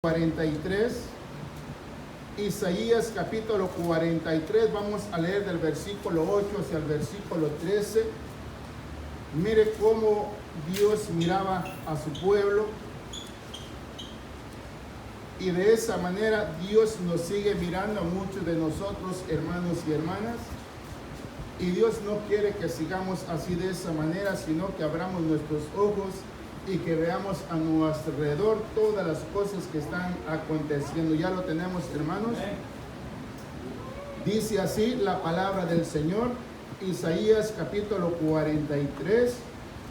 43, Isaías capítulo 43, vamos a leer del versículo 8 hacia el versículo 13. Mire cómo Dios miraba a su pueblo, y de esa manera Dios nos sigue mirando a muchos de nosotros, hermanos y hermanas, y Dios no quiere que sigamos así de esa manera, sino que abramos nuestros ojos y que veamos a nuestro alrededor todas las cosas que están aconteciendo. Ya lo tenemos, hermanos. Dice así la palabra del Señor, Isaías capítulo 43,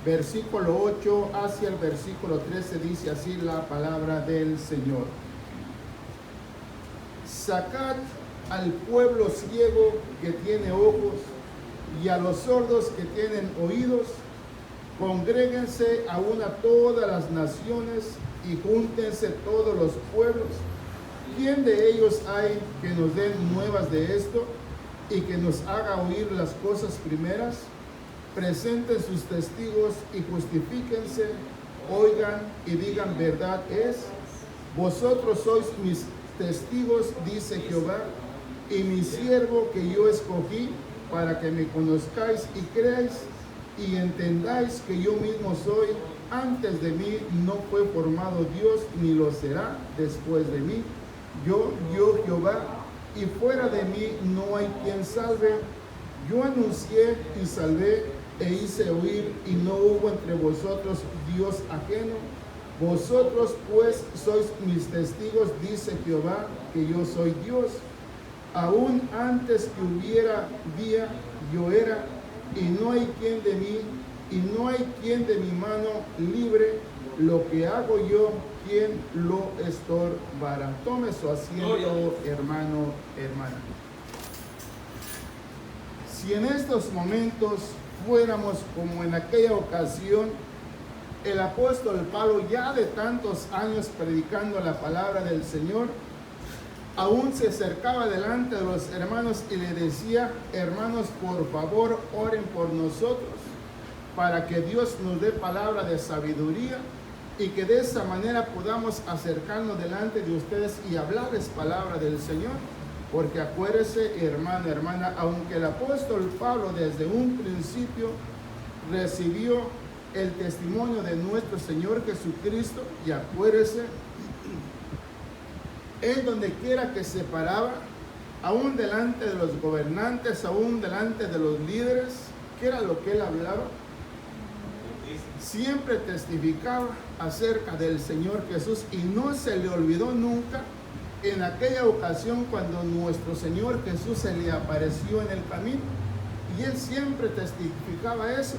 versículo 8 hacia el versículo 13, dice así la palabra del Señor. Sacad al pueblo ciego que tiene ojos y a los sordos que tienen oídos. Congréguense a una todas las naciones y júntense todos los pueblos. ¿Quién de ellos hay que nos den nuevas de esto y que nos haga oír las cosas primeras? Presenten sus testigos y justifíquense, oigan y digan verdad es. Vosotros sois mis testigos, dice Jehová, y mi siervo que yo escogí para que me conozcáis y creáis y entendáis que yo mismo soy. Antes de mí no fue formado Dios, ni lo será después de mí. Yo Jehová, y fuera de mí no hay quien salve. Yo anuncié y salvé e hice oír, y no hubo entre vosotros Dios ajeno. Vosotros pues sois mis testigos, dice Jehová, que yo soy Dios. Aún antes que hubiera día, yo era, y no hay quien de mí, y no hay quien de mi mano libre. Lo que hago yo, ¿quién lo estorbará? Tome su asiento, hermano, hermana. Si en estos momentos fuéramos como en aquella ocasión, el apóstol Pablo, ya de tantos años predicando la palabra del Señor, aún se acercaba delante de los hermanos y le decía: hermanos, por favor, oren por nosotros para que Dios nos dé palabra de sabiduría y que de esa manera podamos acercarnos delante de ustedes y hablarles palabra del Señor. Porque acuérdese, hermano, hermana, aunque el apóstol Pablo desde un principio recibió el testimonio de nuestro Señor Jesucristo, y acuérdese, él donde quiera que se paraba, aún delante de los gobernantes, aún delante de los líderes, ¿qué era lo que él hablaba? Siempre testificaba acerca del Señor Jesús, y no se le olvidó nunca en aquella ocasión cuando nuestro Señor Jesús se le apareció en el camino, y él siempre testificaba eso.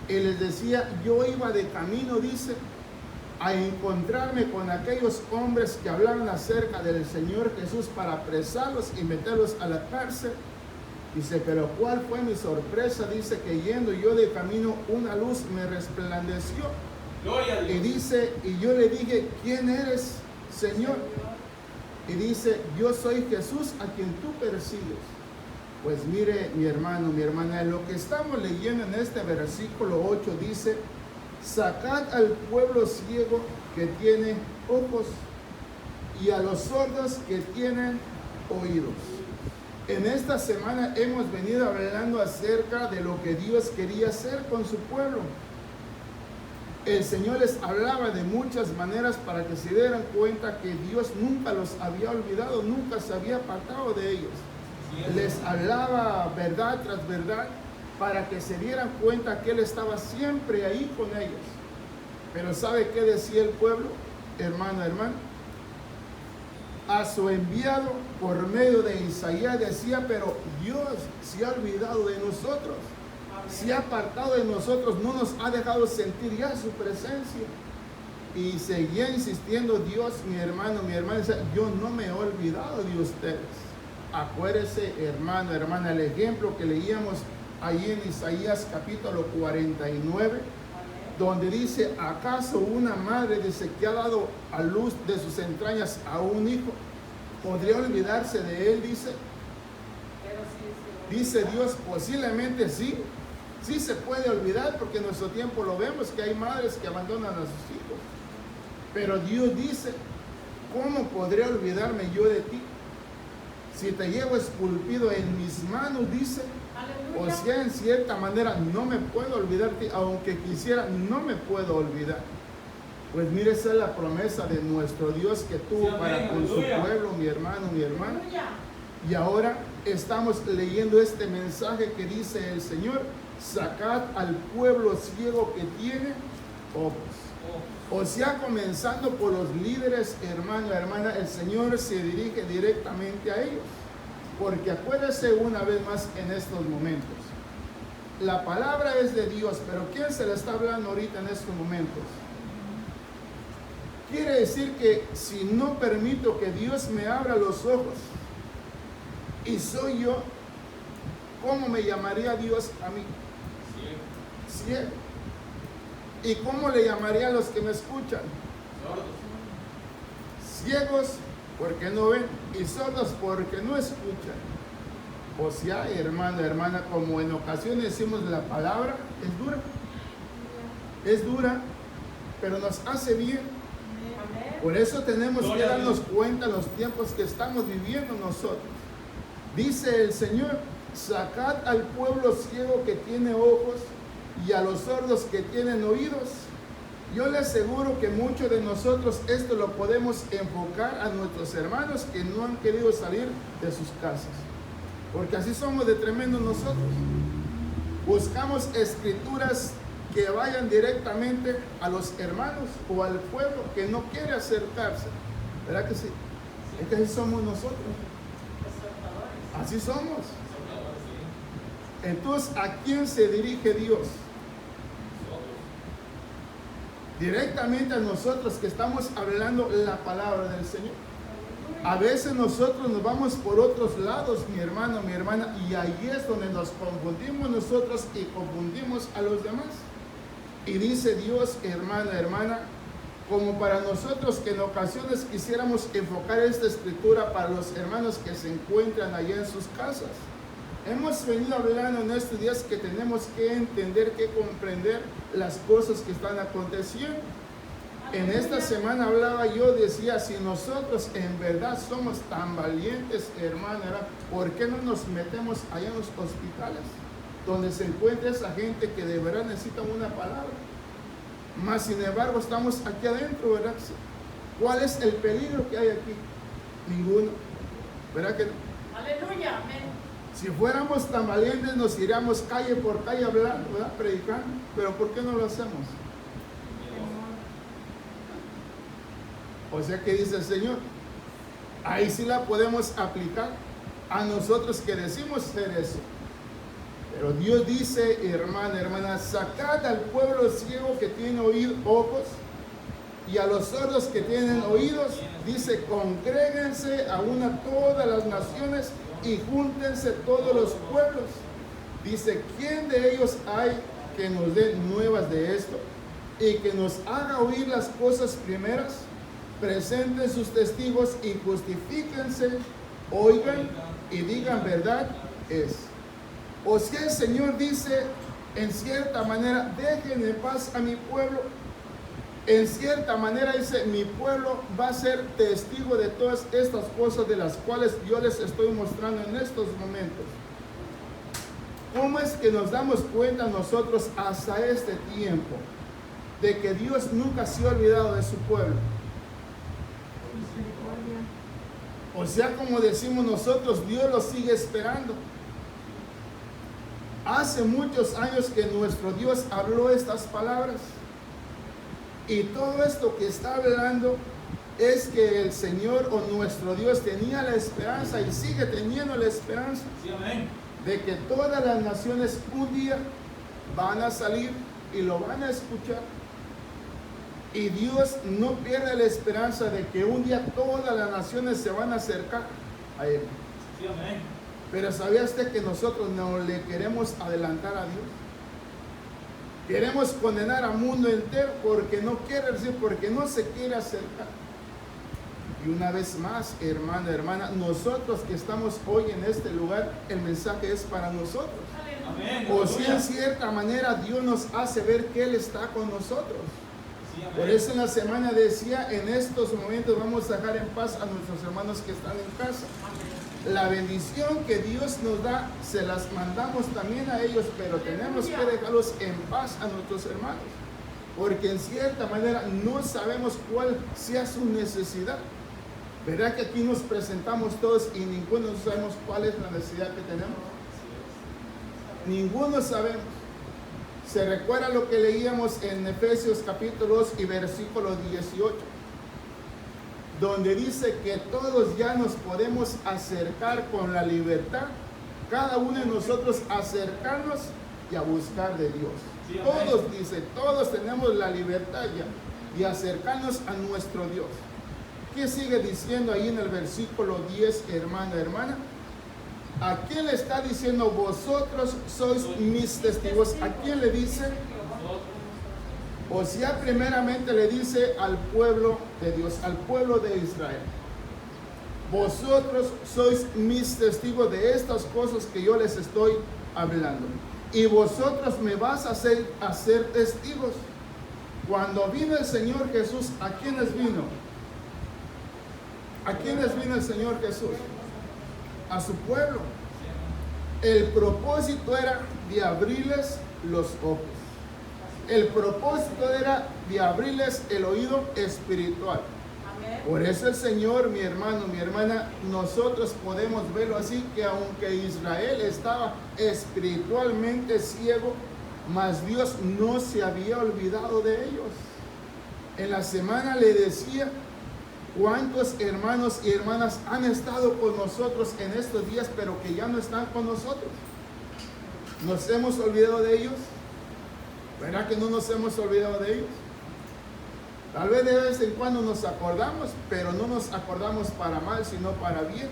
Él les decía: yo iba de camino, dice, a encontrarme con aquellos hombres que hablaban acerca del Señor Jesús para apresarlos y meterlos a la cárcel. Dice, pero ¿cuál fue mi sorpresa? Dice que yendo yo de camino, una luz me resplandeció. Y dice, y yo le dije: ¿quién eres, Señor? Y dice: yo soy Jesús a quien tú persigues. Pues mire, mi hermano, mi hermana, lo que estamos leyendo en este versículo 8 dice: sacad al pueblo ciego que tiene ojos y a los sordos que tienen oídos. En esta semana hemos venido hablando acerca de lo que Dios quería hacer con su pueblo. El Señor les hablaba de muchas maneras para que se dieran cuenta que Dios nunca los había olvidado, nunca se había apartado de ellos. Les hablaba verdad tras verdad para que se dieran cuenta que Él estaba siempre ahí con ellos. Pero ¿sabe qué decía el pueblo, hermano, hermano? A su enviado por medio de Isaías decía: pero Dios se ha olvidado de nosotros, se ha apartado de nosotros, no nos ha dejado sentir ya su presencia. Y seguía insistiendo Dios, mi hermano, mi hermana, decía: yo no me he olvidado de ustedes. Acuérdese, hermano, hermana, el ejemplo que leíamos ahí en Isaías capítulo 49, donde dice: ¿acaso una madre, dice, que ha dado a luz de sus entrañas a un hijo, podría olvidarse de él? Dice Dios: posiblemente sí se puede olvidar, porque en nuestro tiempo lo vemos, que hay madres que abandonan a sus hijos. Pero Dios dice ¿cómo podré olvidarme yo de ti? Si te llevo esculpido en mis manos, dice. O sea, en cierta manera no me puedo olvidar de ti, aunque quisiera, no me puedo olvidar. Pues mire, esa es la promesa de nuestro Dios que tuvo para con su pueblo, mi hermano, mi hermana. Y ahora estamos leyendo este mensaje que dice el Señor: sacad al pueblo ciego que tiene ojos. O sea, comenzando por los líderes, hermano, hermana, el Señor se dirige directamente a ellos. Porque acuérdese una vez más en estos momentos, la palabra es de Dios, pero ¿quién se le está hablando ahorita en estos momentos? Quiere decir que si no permito que Dios me abra los ojos y soy yo, ¿cómo me llamaría Dios a mí? Ciego. ¿Y cómo le llamaría a los que me escuchan? Sordos. Ciegos porque no ven y sordos porque no escuchan. O sea, hermano, hermana, como en ocasiones decimos, la palabra es dura, pero nos hace bien. Por eso tenemos que darnos cuenta en los tiempos que estamos viviendo nosotros. Dice el Señor: sacad al pueblo ciego que tiene ojos y a los sordos que tienen oídos. Yo le aseguro que muchos de nosotros esto lo podemos enfocar a nuestros hermanos que no han querido salir de sus casas. Porque así somos de tremendos nosotros. Buscamos escrituras que vayan directamente a los hermanos o al pueblo que no quiere acercarse. ¿Verdad que sí? Es que así somos nosotros. Así somos. Entonces, ¿a quién se dirige Dios? Directamente a nosotros que estamos hablando la palabra del Señor. A veces nosotros nos vamos por otros lados, mi hermano, mi hermana, y ahí es donde nos confundimos nosotros y confundimos a los demás. Y dice Dios, hermana, hermana, como para nosotros que en ocasiones quisiéramos enfocar esta escritura para los hermanos que se encuentran allá en sus casas. Hemos venido hablando en estos días que tenemos que entender, que comprender las cosas que están aconteciendo. En esta semana hablaba yo, decía, si nosotros en verdad somos tan valientes, hermana, ¿por qué no nos metemos allá en los hospitales? Donde se encuentra esa gente que de verdad necesita una palabra. Mas sin embargo estamos aquí adentro, ¿verdad? ¿Cuál es el peligro que hay aquí? Ninguno. ¿Verdad que no? Aleluya, amén. Si fuéramos tan valientes nos iríamos calle por calle hablando, ¿verdad? Predicando. Pero ¿por qué no lo hacemos? O sea que dice el Señor, ahí sí la podemos aplicar a nosotros que decimos ser eso. Pero Dios dice, hermana, hermana, sacad al pueblo ciego que tiene ojos y a los sordos que tienen oídos. Dice, congréguense a una todas las naciones y júntense todos los pueblos. Dice, ¿quién de ellos hay que nos dé nuevas de esto y que nos haga oír las cosas primeras? Presenten sus testigos y justifíquense, oigan y digan verdad es. O sea, el Señor dice, en cierta manera, dejen en paz a mi pueblo. En cierta manera dice, mi pueblo va a ser testigo de todas estas cosas de las cuales yo les estoy mostrando en estos momentos. ¿Cómo es que nos damos cuenta nosotros hasta este tiempo de que Dios nunca se ha olvidado de su pueblo? O sea, como decimos nosotros, Dios lo sigue esperando. Hace muchos años que nuestro Dios habló estas palabras. Y todo esto que está hablando es que el Señor o nuestro Dios tenía la esperanza y sigue teniendo la esperanza de que todas las naciones un día van a salir y lo van a escuchar. Y Dios no pierde la esperanza de que un día todas las naciones se van a acercar a Él. Sí, amén. Pero ¿sabía usted que nosotros no le queremos adelantar a Dios? Queremos condenar al mundo entero porque no quiere decir, porque no se quiere acercar. Y una vez más, hermano, hermana, nosotros que estamos hoy en este lugar, el mensaje es para nosotros. Amén. O si en cierta manera Dios nos hace ver que Él está con nosotros. Por eso en la semana decía, en estos momentos vamos a dejar en paz a nuestros hermanos que están en casa. La bendición que Dios nos da, se las mandamos también a ellos, pero tenemos que dejarlos en paz a nuestros hermanos, porque en cierta manera no sabemos cuál sea su necesidad. ¿Verdad que aquí nos presentamos todos y ninguno sabemos cuál es la necesidad que tenemos? Ninguno sabemos. Se recuerda lo que leíamos en Efesios capítulo 2 y versículo 18, donde dice que todos ya nos podemos acercar con la libertad, cada uno de nosotros acercarnos y a buscar de Dios. Sí, todos, dice, todos tenemos la libertad ya de acercarnos a nuestro Dios. ¿Qué sigue diciendo ahí en el versículo 10, hermano, hermana? ¿A quién le está diciendo vosotros sois mis testigos? ¿A quién le dice? O sea, primeramente le dice al pueblo de Dios, al pueblo de Israel. Vosotros sois mis testigos de estas cosas que yo les estoy hablando. Y vosotros me vas a hacer testigos. Cuando vino el Señor Jesús, ¿a quiénes vino? ¿A quiénes vino el Señor Jesús? A su pueblo. El propósito era de abrirles los ojos. El propósito era de abrirles el oído espiritual. Por eso el Señor, mi hermano, mi hermana, nosotros podemos verlo así, que aunque Israel estaba espiritualmente ciego, mas Dios no se había olvidado de ellos. En la semana le decía, ¿cuántos hermanos y hermanas han estado con nosotros en estos días, pero que ya no están con nosotros? ¿Nos hemos olvidado de ellos? ¿Verdad que no nos hemos olvidado de ellos? Tal vez de vez en cuando nos acordamos, pero no nos acordamos para mal, sino para bien.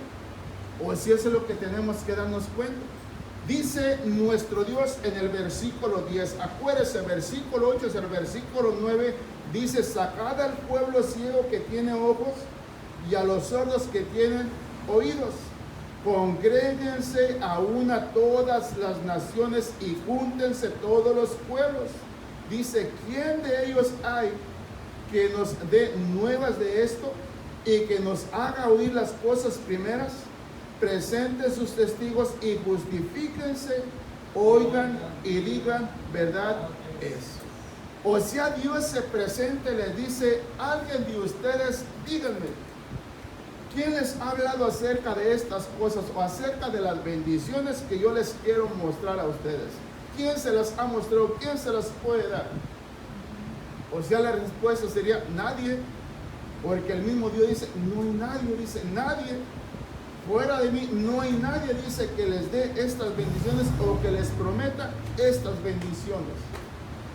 O si eso es lo que tenemos que darnos cuenta. Dice nuestro Dios en el versículo 10, acuérdese, versículo 8 es el versículo 9, dice, sacad al pueblo ciego que tiene ojos y a los sordos que tienen oídos. Congréguense a una todas las naciones y júntense todos los pueblos. Dice, ¿quién de ellos hay que nos dé nuevas de esto y que nos haga oír las cosas primeras? Presenten sus testigos y justifíquense, oigan y digan, verdad es. O sea, Dios se presenta y les dice, alguien de ustedes, díganme, ¿quién les ha hablado acerca de estas cosas o acerca de las bendiciones que yo les quiero mostrar a ustedes? ¿Quién se las ha mostrado? ¿Quién se las puede dar? O sea, la respuesta sería nadie, porque el mismo Dios dice, no hay nadie, dice, nadie, fuera de mí, no hay nadie, dice, que les dé estas bendiciones o que les prometa estas bendiciones.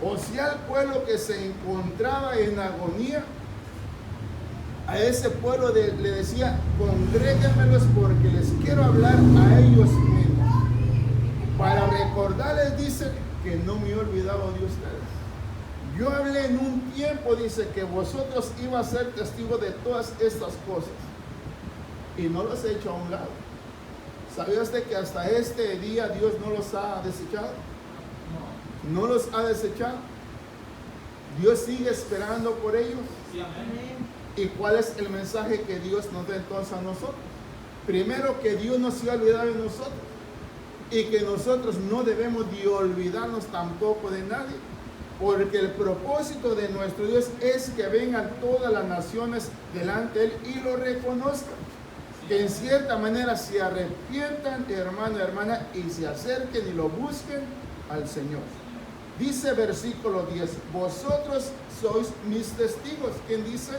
O sea, el pueblo que se encontraba en agonía, a ese pueblo le decía, congréguenmelos porque les quiero hablar a ellos mismos. Para recordarles, dice, que no me he olvidado de ustedes. Yo hablé en un tiempo, dice, que vosotros iban a ser testigos de todas estas cosas. Y no los he hecho a un lado. ¿Sabía usted que hasta este día Dios no los ha desechado? No los ha desechado. Dios sigue esperando por ellos. Sí, amén. ¿Y cuál es el mensaje que Dios nos da entonces a nosotros? Primero, que Dios no se ha olvidado de nosotros. Y que nosotros no debemos de olvidarnos tampoco de nadie. Porque el propósito de nuestro Dios es que vengan todas las naciones delante de Él y lo reconozcan. Que en cierta manera se arrepientan, hermano, hermana, y se acerquen y lo busquen al Señor. Dice versículo 10, vosotros sois mis testigos. ¿Quién dice?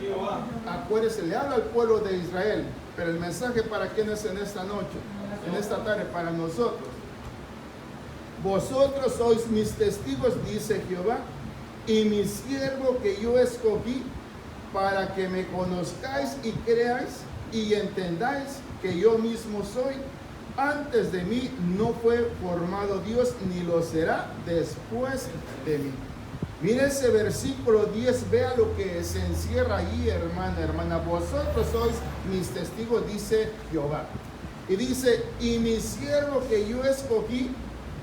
Jehová. Acuérdese, le habla al pueblo de Israel, pero el mensaje para quiénes en esta noche, en esta tarde, para nosotros. Vosotros sois mis testigos, dice Jehová, y mi siervo que yo escogí, para que me conozcáis y creáis y entendáis que yo mismo soy. Antes de mí no fue formado Dios, ni lo será después de mí. Mire ese versículo 10, vea lo que se encierra ahí, hermana, hermana. Vosotros sois mis testigos, dice Jehová. Y dice, y mi siervo que yo escogí,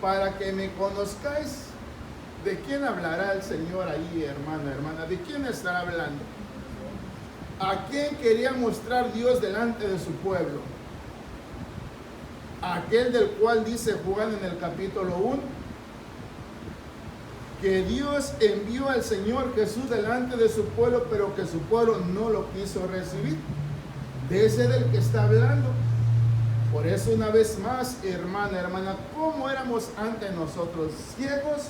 para que me conozcáis. ¿De quién hablará el Señor ahí, hermano, hermana? ¿De quién estará hablando? ¿A quién quería mostrar Dios delante de su pueblo? Aquel del cual dice Juan en el capítulo 1, que Dios envió al Señor Jesús delante de su pueblo, pero que su pueblo no lo quiso recibir. De ese del que está hablando. Por eso, una vez más, hermana, hermana, ¿cómo éramos antes nosotros? Ciegos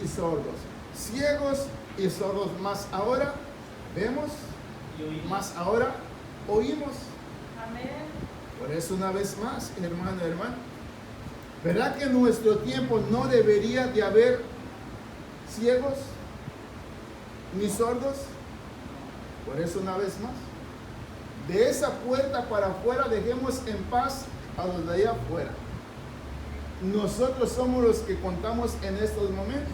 y sordos. Ciegos y sordos. Más ahora vemos, más ahora oímos. Amén. Por eso, una vez más, hermano, hermano, ¿verdad que en nuestro tiempo no debería de haber ciegos ni sordos? Por eso, una vez más, de esa puerta para afuera dejemos en paz a los de allá afuera. Nosotros somos los que contamos en estos momentos.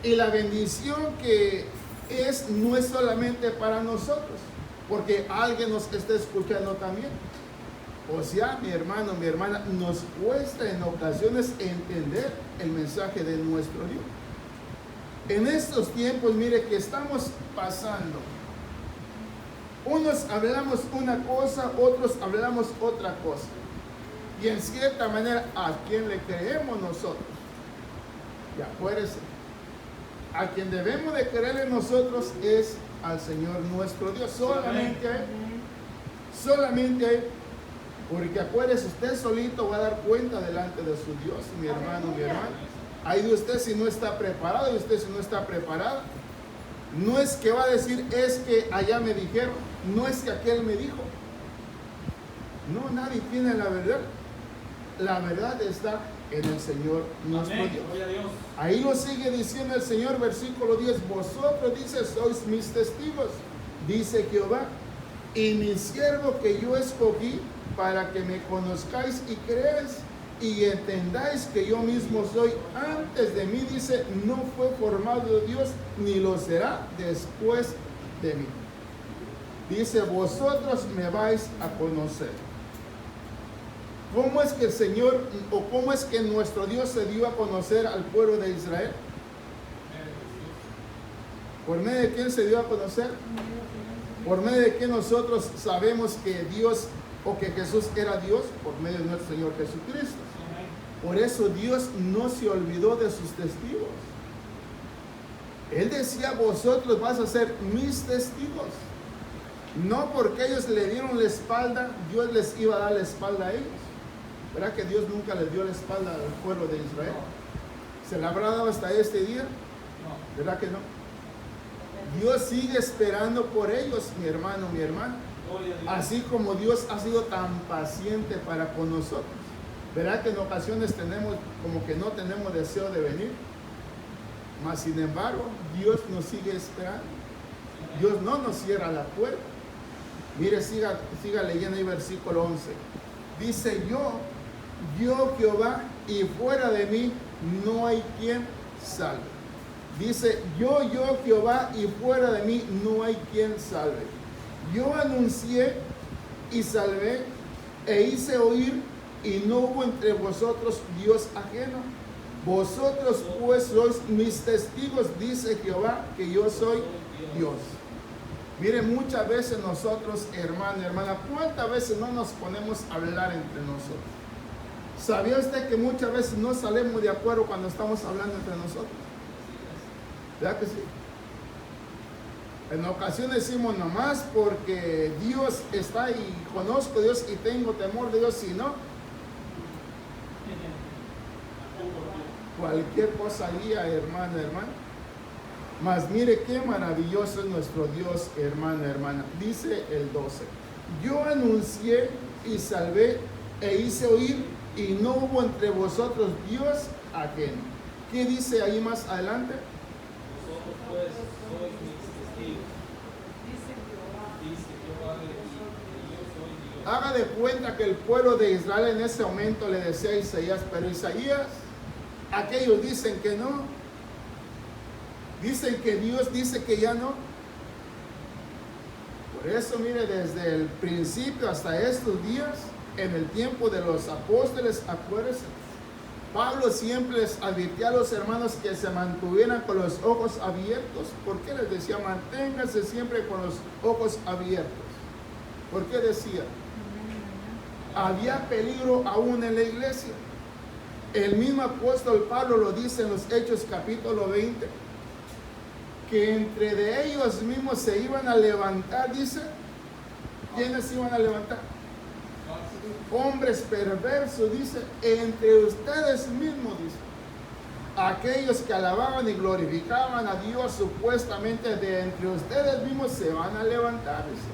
Y la bendición que es no es solamente para nosotros, porque alguien nos está escuchando también. O sea, mi hermano, mi hermana, nos cuesta en ocasiones entender el mensaje de nuestro Dios. En estos tiempos, mire, que estamos pasando, unos hablamos una cosa, otros hablamos otra cosa. Y en cierta manera, ¿a quién le creemos nosotros? Y acuérdense, a quien debemos de creerle nosotros es al Señor nuestro Dios. Solamente a Él. Solamente a Él. Porque acuérdese, usted solito va a dar cuenta delante de su Dios, mi hermano, mi hermana. Ahí de usted si no está preparado, y usted si no está preparada. No es que va a decir, es que allá me dijeron, no es que aquel me dijo. No, nadie tiene la verdad. La verdad está en el Señor nuestro Dios. Ahí lo sigue diciendo el Señor, versículo 10. Vosotros, dice, sois mis testigos, dice Jehová, y mi siervo que yo escogí para que me conozcáis y creáis y entendáis que yo mismo soy. Antes de mí, dice, no fue formado Dios, ni lo será después de mí. Dice, vosotros me vais a conocer. ¿Cómo es que el Señor, o cómo es que nuestro Dios se dio a conocer al pueblo de Israel? ¿Por medio de quién se dio a conocer? Por medio de que nosotros sabemos que Dios, o que Jesús era Dios, por medio de nuestro Señor Jesucristo. Por eso Dios no se olvidó de sus testigos. Él decía, vosotros vas a ser mis testigos. No porque ellos le dieron la espalda, Dios les iba a dar la espalda a ellos. ¿Verdad que Dios nunca les dio la espalda al pueblo de Israel? ¿Se la habrá dado hasta este día? ¿Verdad que no? Dios sigue esperando por ellos, mi hermano, mi hermana. Así como Dios ha sido tan paciente para con nosotros. ¿Verdad que en ocasiones tenemos como que no tenemos deseo de venir? Mas sin embargo, Dios nos sigue esperando. Dios no nos cierra la puerta. Mire, siga leyendo el versículo 11. Dice, yo Jehová, y fuera de mí no hay quien salve. Dice, yo Jehová, y fuera de mí no hay quien salve. Yo anuncié y salvé, e hice oír, y no hubo entre vosotros Dios ajeno. Vosotros pues sois mis testigos, dice Jehová, que yo soy Dios. Mire, muchas veces nosotros, hermano, hermana, ¿cuántas veces no nos ponemos a hablar entre nosotros? ¿Sabía usted que muchas veces no salimos de acuerdo cuando estamos hablando entre nosotros? ¿Verdad que sí? En ocasiones decimos nomás porque Dios está y conozco a Dios y tengo temor de Dios, si no, cualquier cosa haría, hermano, hermana. Mas mire qué maravilloso es nuestro Dios, hermano, hermana. Dice el 12. Yo anuncié y salvé e hice oír, y no hubo entre vosotros Dios ajeno. ¿Qué dice ahí más adelante? Vosotros pues sois mis testigos. Dice Jehová, que yo soy Dios. Haga de cuenta que el pueblo de Israel en ese momento le decía a Isaías, pero Isaías, aquellos dicen que no. Dicen que Dios dice que ya no. Por eso, mire, desde el principio hasta estos días, en el tiempo de los apóstoles, acuérdense, Pablo siempre les advirtió a los hermanos que se mantuvieran con los ojos abiertos. ¿Por qué les decía manténganse siempre con los ojos abiertos? ¿Por qué decía? Había peligro aún en la iglesia. El mismo apóstol Pablo lo dice en los Hechos capítulo 20, que entre de ellos mismos se iban a levantar, dice. ¿Quiénes se iban a levantar? Hombres perversos, dice, entre ustedes mismos, dice. Aquellos que alababan y glorificaban a Dios supuestamente de entre ustedes mismos se van a levantar, dice.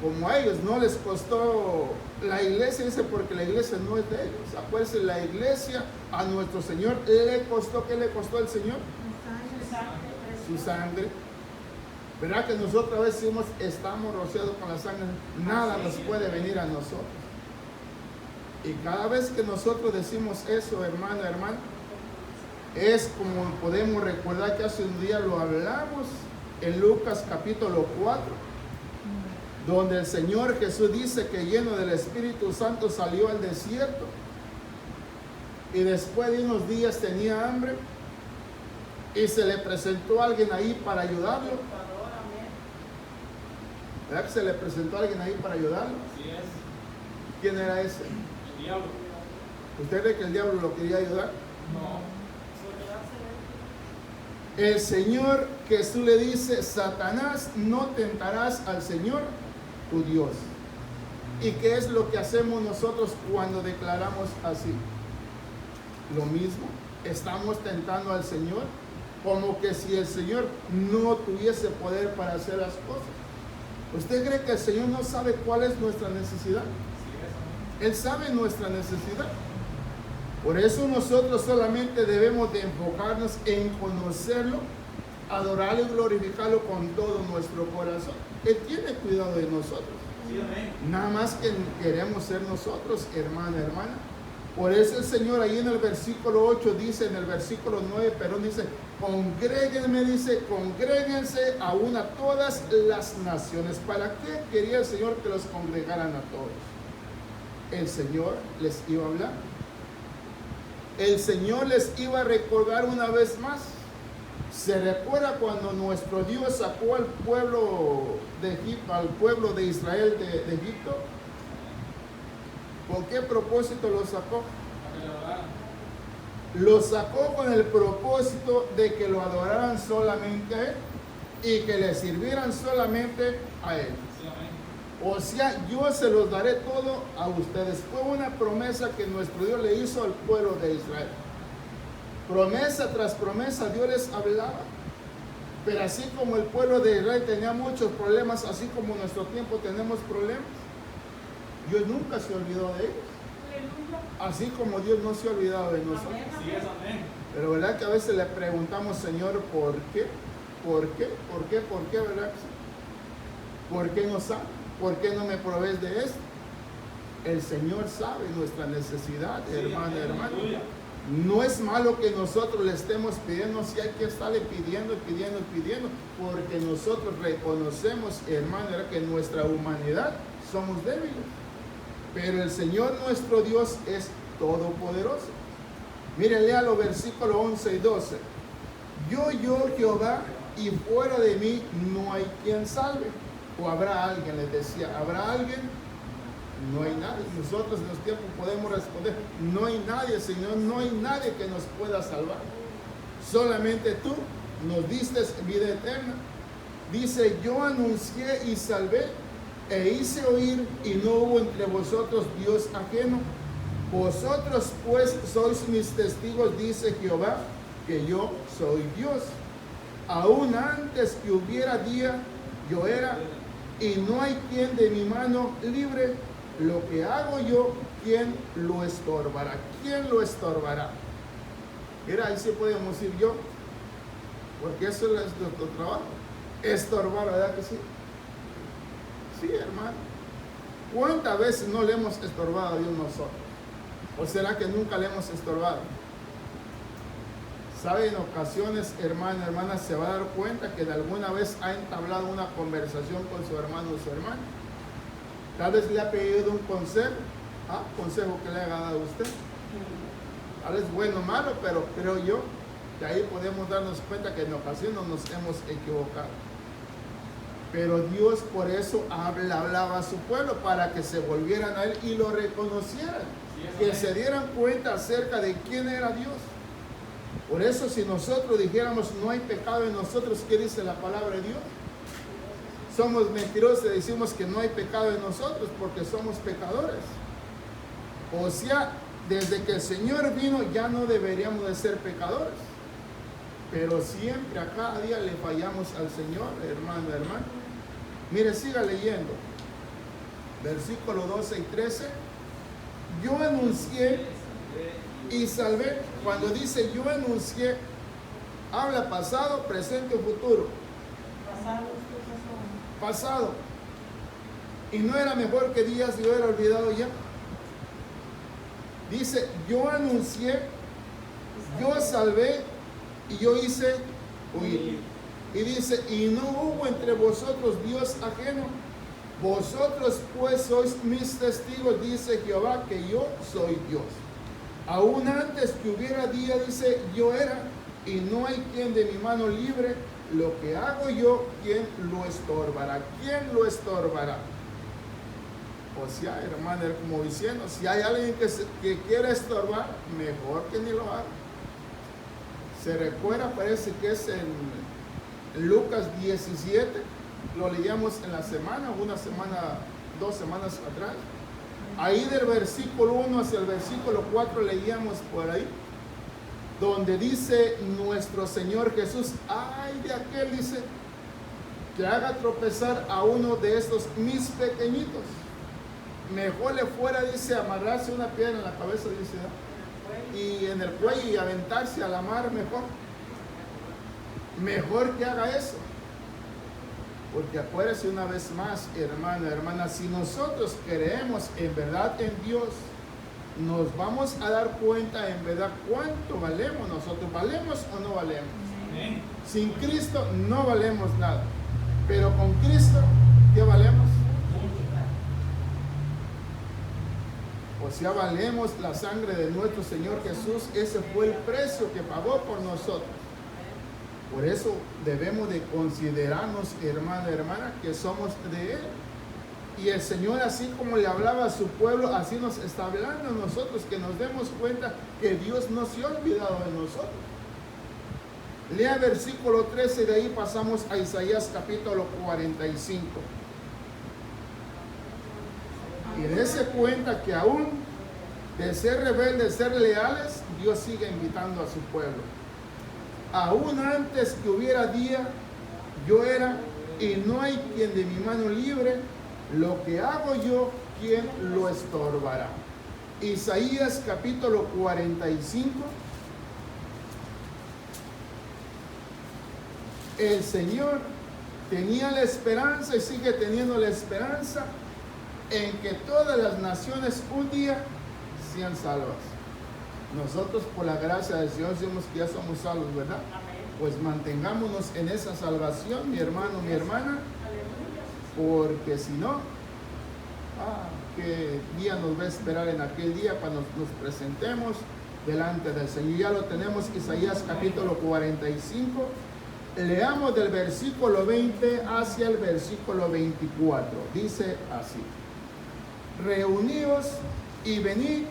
Como a ellos no les costó la iglesia, dice, porque la iglesia no es de ellos. Acuérdense, la iglesia a nuestro Señor le costó, ¿qué le costó al Señor? Su sangre. ¿Verdad que nosotros a veces decimos, estamos rociados con la sangre? Nada nos puede venir a nosotros. Y cada vez que nosotros decimos eso, hermano, hermana, es como podemos recordar que hace un día lo hablamos en Lucas capítulo 4, donde el Señor Jesús dice que lleno del Espíritu Santo salió al desierto y después de unos días tenía hambre y se le presentó alguien ahí para ayudarlo. ¿Verdad que se le presentó alguien ahí para ayudarlo? Así es. ¿Quién era ese? El diablo. ¿Usted cree que el diablo lo quería ayudar? No. El Señor Jesús le dice, Satanás, no tentarás al Señor tu Dios. ¿Y qué es lo que hacemos nosotros cuando declaramos así? Lo mismo, estamos tentando al Señor, como que si el Señor no tuviese poder para hacer las cosas. ¿Usted cree que el Señor no sabe cuál es nuestra necesidad? Él sabe nuestra necesidad. Por eso nosotros solamente debemos de enfocarnos en conocerlo, adorarlo y glorificarlo con todo nuestro corazón. Él tiene cuidado de nosotros. Sí, amén. Nada más que queremos ser nosotros, hermana, hermana. Por eso el Señor ahí en el versículo 8 dice, en el versículo 9, Perón dice, congréguenme, dice, congréguense aún a todas las naciones. ¿Para qué quería el Señor que los congregaran a todos? El Señor les iba a hablar. El Señor les iba a recordar una vez más. ¿Se recuerda cuando nuestro Dios sacó al pueblo de Egipto, al pueblo de Israel de Egipto? ¿Con qué propósito lo sacó? Lo sacó con el propósito de que lo adoraran solamente a Él y que le sirvieran solamente a Él. Sí, amén. O sea, yo se los daré todo a ustedes. Fue una promesa que nuestro Dios le hizo al pueblo de Israel. Promesa tras promesa Dios les hablaba. Pero así como el pueblo de Israel tenía muchos problemas, así como en nuestro tiempo tenemos problemas, Dios nunca se olvidó de ellos. Así como Dios no se ha olvidado de nosotros. Así es, amén. Pero verdad que a veces le preguntamos, Señor, ¿por qué? ¿Por qué? ¿Por qué? ¿Por qué? ¿Verdad? ¿Por qué no sabe? ¿Por qué no me provees de esto? El Señor sabe nuestra necesidad, Sí, hermano, amén. hermano. Aleluya. No es malo que nosotros le estemos pidiendo, si hay que estarle pidiendo, pidiendo, pidiendo, porque nosotros reconocemos, hermano, que en nuestra humanidad somos débiles. Pero el Señor nuestro Dios es todopoderoso. Miren, lea los versículos 11 y 12. Yo, Jehová, y fuera de mí no hay quien salve. O habrá alguien, les decía, ¿habrá alguien? No hay nadie. Nosotros en los tiempos podemos responder, no hay nadie, Señor, no hay nadie que nos pueda salvar. Solamente tú nos diste vida eterna. Dice, yo anuncié y salvé, e hice oír, y no hubo entre vosotros Dios ajeno. Vosotros pues sois mis testigos, dice Jehová, que yo soy Dios. Aún antes que hubiera día, yo era, y no hay quien de mi mano libre. Lo que hago yo, ¿quién lo estorbará? ¿Quién lo estorbará? Mira, ahí sí podemos decir yo, porque eso es nuestro trabajo. Estorbar, ¿verdad que sí? Sí, hermano. ¿Cuántas veces no le hemos estorbado a Dios nosotros? ¿O será que nunca le hemos estorbado? ¿Sabe? En ocasiones, hermano, hermana, se va a dar cuenta que de alguna vez ha entablado una conversación con su hermano o su hermana. Tal vez le ha pedido un consejo, Consejo que le haya dado a usted. Ahora es bueno o malo, pero creo yo que ahí podemos darnos cuenta que en ocasiones nos hemos equivocado. Pero Dios por eso hablaba a su pueblo, para que se volvieran a Él y lo reconocieran, que se dieran cuenta acerca de quién era Dios. Por eso, si nosotros dijéramos no hay pecado en nosotros, ¿qué dice la palabra de Dios? Somos mentirosos y decimos que no hay pecado en nosotros porque somos pecadores. O sea, desde que el Señor vino ya no deberíamos de ser pecadores. Pero siempre a cada día le fallamos al Señor, hermano. Mire, siga leyendo. Versículo 12 y 13. Yo anuncié y salvé. Cuando dice yo anuncié, habla pasado, presente o futuro. Pasado. Y no era mejor que días yo era olvidado ya. Dice, yo anuncié, yo salvé y yo hice huir. Y dice, y no hubo entre vosotros Dios ajeno. Vosotros pues sois mis testigos, dice Jehová, que yo soy Dios. Aún antes que hubiera día, dice, yo era, y no hay quien de mi mano libre. Lo que hago yo, ¿quién lo estorbará? ¿Quién lo estorbará? O sea, hermano, como diciendo, si hay alguien que quiera estorbar, mejor que ni lo haga. Se recuerda, parece que es en Lucas 17, lo leíamos en la semana, dos semanas atrás. Ahí del versículo 1 hacia el versículo 4 leíamos por ahí, donde dice nuestro Señor Jesús, ay de aquel, dice, que haga tropezar a uno de estos mis pequeñitos. Mejor le fuera, dice, amarrarse una piedra en la cabeza, dice, ¿no? Y en el cuello y aventarse a la mar, mejor que haga eso. Porque acuérdese una vez más, hermano, hermana, si nosotros creemos en verdad en Dios, nos vamos a dar cuenta en verdad cuánto valemos nosotros. ¿Valemos o no valemos? Amén. Sin Cristo no valemos nada, pero con Cristo, ¿qué valemos? O sea, valemos la sangre de nuestro Señor Jesús. Ese fue el precio que pagó por nosotros. Por eso debemos de considerarnos, hermano, hermana, que somos de Él. Y el Señor, así como le hablaba a su pueblo, así nos está hablando a nosotros, que nos demos cuenta que Dios no se ha olvidado de nosotros. Lea versículo 13, de ahí pasamos a Isaías capítulo 45. Y dése cuenta que aún de ser rebeldes, ser leales, Dios sigue invitando a su pueblo. Aún antes que hubiera día, yo era, y no hay quien de mi mano libre. Lo que hago yo, ¿quién lo estorbará? Isaías capítulo 45. El Señor tenía la esperanza y sigue teniendo la esperanza en que todas las naciones un día sean salvas. Nosotros, por la gracia del Señor, decimos que ya somos salvos, ¿verdad? Pues mantengámonos en esa salvación, mi hermano, mi hermana, porque si no, qué día nos va a esperar en aquel día cuando nos presentemos delante del Señor. Ya lo tenemos, Isaías capítulo 45. Leamos del versículo 20 hacia el versículo 24. Dice así: reuníos y venid,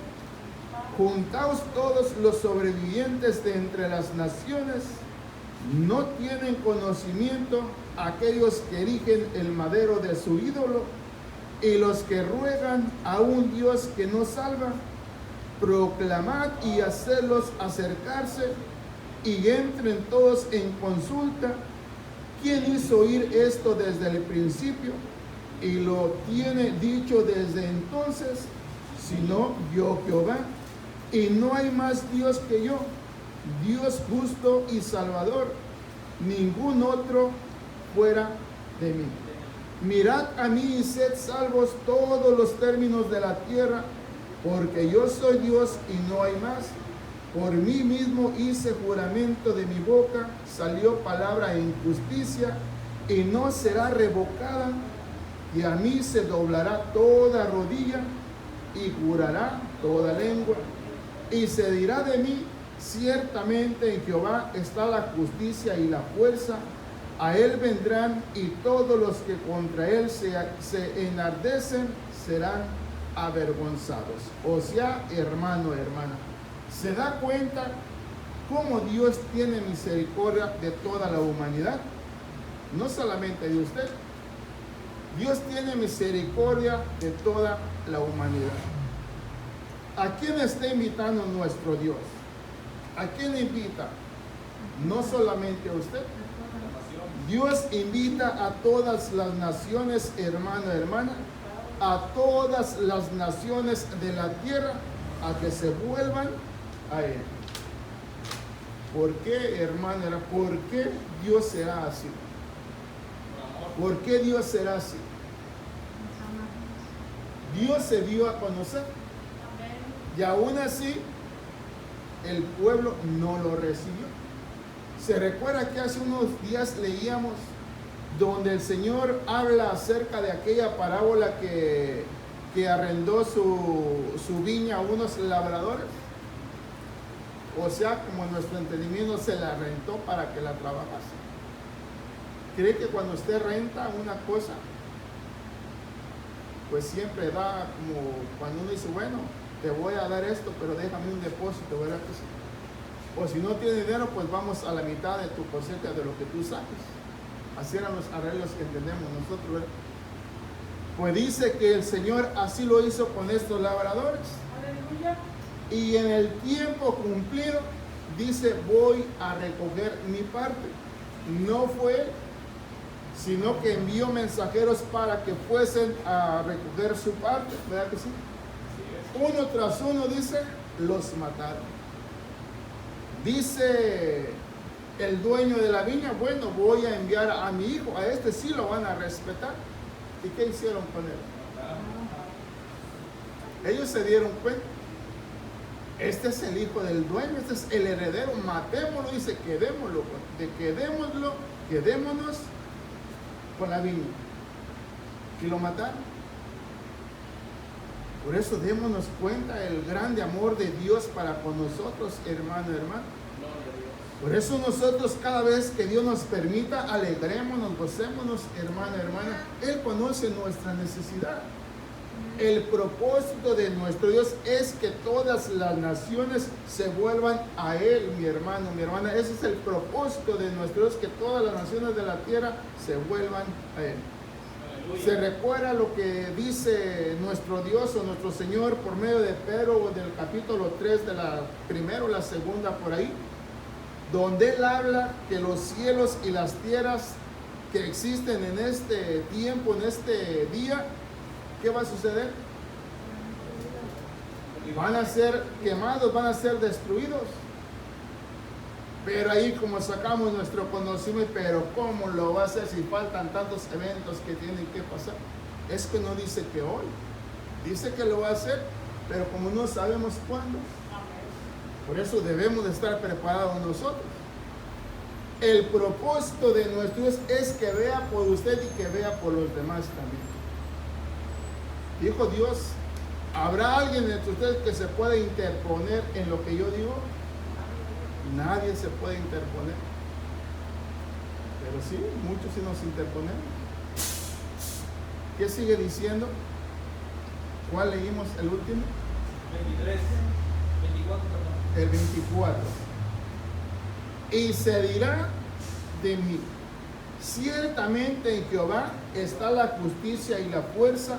juntaos todos los sobrevivientes de entre las naciones. No tienen conocimiento aquellos que erigen el madero de su ídolo y los que ruegan a un Dios que no salva. Proclamad y hacedlos acercarse y entren todos en consulta. ¿Quién hizo oír esto desde el principio y lo tiene dicho desde entonces? Sino yo, Jehová, y no hay más Dios que yo, Dios justo y salvador, ningún otro fuera de mí. Mirad a mí y sed salvos todos los términos de la tierra, porque yo soy Dios y no hay más. Por mí mismo hice juramento, de mi boca salió palabra en justicia y no será revocada, y a mí se doblará toda rodilla y jurará toda lengua, y se dirá de mí, ciertamente en Jehová está la justicia y la fuerza, a él vendrán, y todos los que contra él se enardecen serán avergonzados. O sea, hermano, hermana, ¿se da cuenta cómo Dios tiene misericordia de toda la humanidad? No solamente de usted. Dios tiene misericordia de toda la humanidad. ¿A quién está invitando nuestro Dios? ¿A quién invita? No solamente a usted. Dios invita a todas las naciones, hermano, hermana, a todas las naciones de la tierra a que se vuelvan a Él. ¿Por qué, hermano? ¿Por qué Dios será así? ¿Por qué Dios será así? Dios se dio a conocer y aún así el pueblo no lo recibió. Se recuerda que hace unos días leíamos donde el Señor habla acerca de aquella parábola que arrendó su viña a unos labradores. O sea, como en nuestro entendimiento se la rentó para que la trabajase. ¿Cree que cuando usted renta una cosa, pues siempre da como cuando uno dice, bueno, te voy a dar esto, pero déjame un depósito, ¿verdad que sí? O si no tiene dinero, pues vamos a la mitad de tu cosecha de lo que tú saques. Así eran los arreglos que entendemos nosotros, ¿verdad? Pues dice que el Señor así lo hizo con estos labradores. Aleluya. Y en el tiempo cumplido, dice, voy a recoger mi parte. No fue él, sino que envió mensajeros para que fuesen a recoger su parte, ¿verdad que sí? Uno tras uno, dice, los mataron. Dice el dueño de la viña, bueno, voy a enviar a mi hijo, a este sí lo van a respetar. ¿Y qué hicieron con él? Ellos se dieron cuenta. Este es el hijo del dueño, este es el heredero, matémoslo, dice, quedémonos con la viña. Y lo mataron. Por eso démonos cuenta el grande amor de Dios para con nosotros, hermano, hermano. Por eso nosotros cada vez que Dios nos permita, alegrémonos, gocémonos, hermano, hermana. Él conoce nuestra necesidad. El propósito de nuestro Dios es que todas las naciones se vuelvan a Él, mi hermano, mi hermana. Ese es el propósito de nuestro Dios, que todas las naciones de la tierra se vuelvan a Él. Aleluya. Se recuerda lo que dice nuestro Dios o nuestro Señor por medio de Pedro del capítulo 3 de la primera o la segunda por ahí, donde Él habla que los cielos y las tierras que existen en este tiempo, en este día, ¿qué va a suceder? Van a ser quemados, van a ser destruidos. Pero ahí como sacamos nuestro conocimiento, pero ¿cómo lo va a hacer si faltan tantos eventos que tienen que pasar? Es que no dice que hoy, dice que lo va a hacer, pero como no sabemos cuándo, por eso debemos de estar preparados nosotros. El propósito de nuestro Dios es que vea por usted y que vea por los demás también. Dijo Dios, ¿habrá alguien entre ustedes que se pueda interponer en lo que yo digo? Nadie se puede interponer. Pero sí, muchos sí nos interponemos. ¿Qué sigue diciendo? ¿Cuál leímos el último? 23, 24, perdón. El 24. Y se dirá de mí, ciertamente en Jehová está la justicia y la fuerza,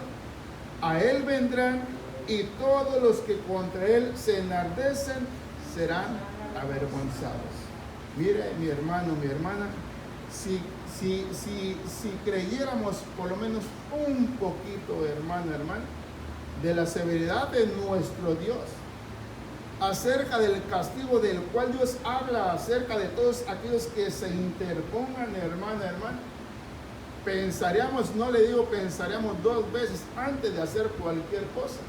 a él vendrán, y todos los que contra él se enardecen serán avergonzados. Mire, mi hermano, mi hermana, si creyéramos por lo menos un poquito, hermano, hermana, de la severidad de nuestro Dios, acerca del castigo del cual Dios habla, acerca de todos aquellos que se interpongan, hermana, hermana, pensaríamos, no le digo pensaríamos 2 veces antes de hacer cualquier cosa,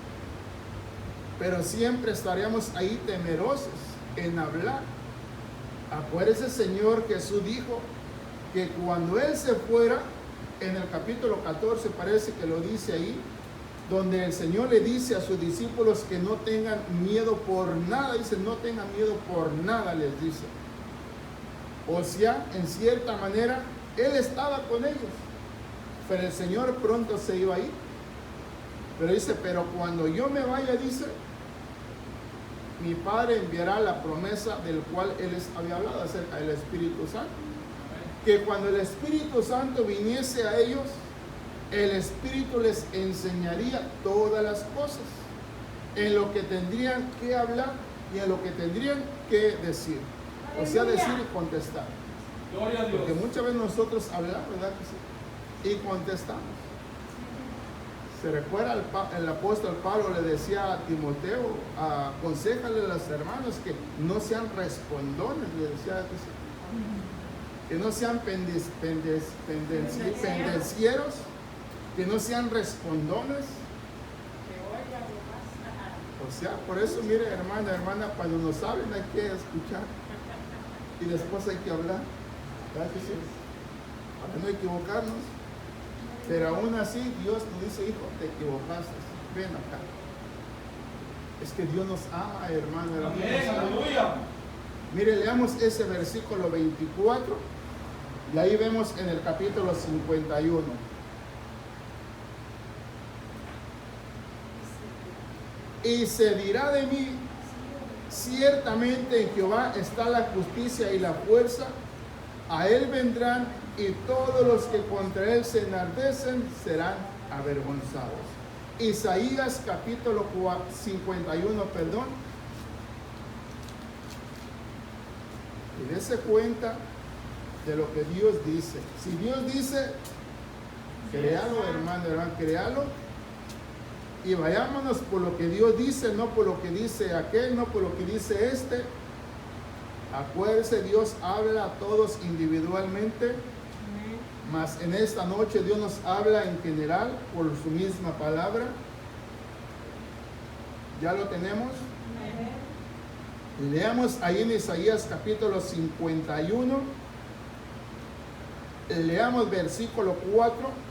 pero siempre estaríamos ahí temerosos en hablar. Acuérdese, Señor Jesús dijo que cuando Él se fuera, en el capítulo 14 parece que lo dice ahí, donde el Señor le dice a sus discípulos que no tengan miedo por nada. Dice, no tengan miedo por nada, les dice. O sea, en cierta manera, Él estaba con ellos, pero el Señor pronto se iba a ir. Pero dice, pero cuando yo me vaya, dice, mi Padre enviará la promesa del cual Él les había hablado acerca del Espíritu Santo. Que cuando el Espíritu Santo viniese a ellos, el Espíritu les enseñaría todas las cosas, en lo que tendrían que hablar y en lo que tendrían que decir. O sea, decir y contestar. Gloria a Dios. Porque muchas veces nosotros hablamos, ¿verdad que sí? Y contestamos. Se recuerda, el apóstol Pablo le decía a Timoteo, aconséjale a las hermanas que no sean respondones, le decía que no sean pendencieros, que no sean respondones. O sea, por eso, mire, hermana, cuando nos hablen hay que escuchar y después hay que hablar, ¿verdad que sí? Para no equivocarnos. Pero aún así Dios nos dice, hijo, te equivocaste, ven acá. Es que Dios nos ama, hermano. Amén, aleluya. Mire, leamos ese versículo 24 y ahí vemos en el capítulo 51. Y se dirá de mí, ciertamente en Jehová está la justicia y la fuerza, a Él vendrán y todos los que contra Él se enardecen serán avergonzados. Isaías capítulo 51, perdón. Y dése cuenta de lo que Dios dice. Si Dios dice, créalo, hermano, créalo. Y vayámonos por lo que Dios dice, no por lo que dice aquel, no por lo que dice este. Acuérdese, Dios habla a todos individualmente, mas en esta noche Dios nos habla en general por su misma palabra. ¿Ya lo tenemos? Leamos ahí en Isaías capítulo 51. Leamos versículo 4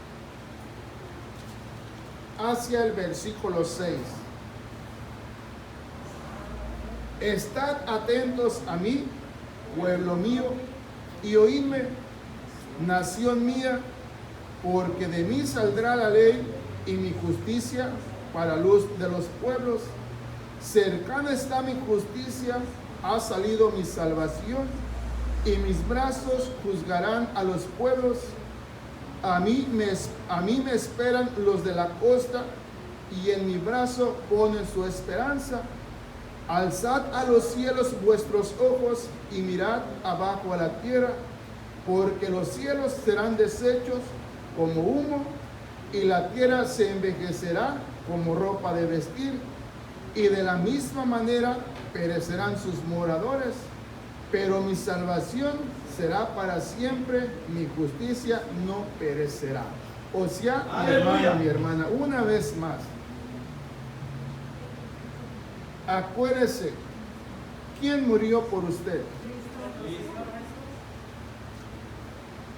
hacia el versículo 6. Estad atentos a mí, pueblo mío, y oídme, nación mía, porque de mí saldrá la ley y mi justicia para luz de los pueblos. Cercana está mi justicia, ha salido mi salvación, y mis brazos juzgarán a los pueblos. A mí me esperan los de la costa, y en mi brazo ponen su esperanza. Alzad a los cielos vuestros ojos y mirad abajo a la tierra, porque los cielos serán deshechos como humo y la tierra se envejecerá como ropa de vestir, y de la misma manera perecerán sus moradores, pero mi salvación será para siempre, mi justicia no perecerá. O sea, ¡Aleluya! mi hermana, una vez más, acuérdese, ¿quién murió por usted?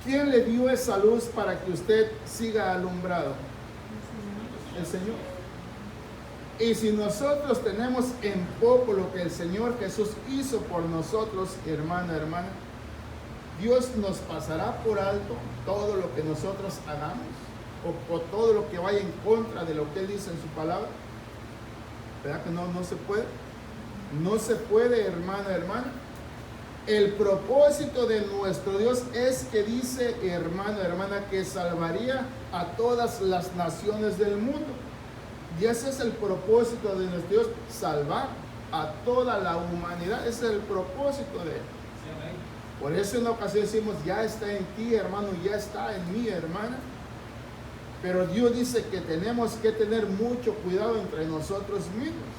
¿Quién le dio esa luz para que usted siga alumbrado? El Señor. Y si nosotros tenemos en poco lo que el Señor Jesús hizo por nosotros, hermana, Dios nos pasará por alto todo lo que nosotros hagamos o todo lo que vaya en contra de lo que Él dice en su palabra. ¿Verdad que no se puede? No se puede, hermana. El propósito de nuestro Dios es que dice, hermana, que salvaría a todas las naciones del mundo. Y ese es el propósito de nuestro Dios, salvar a toda la humanidad. Ese es el propósito de Él. Por eso en una ocasión decimos, ya está en ti, hermano, ya está en mí, hermana. Pero Dios dice que tenemos que tener mucho cuidado entre nosotros mismos,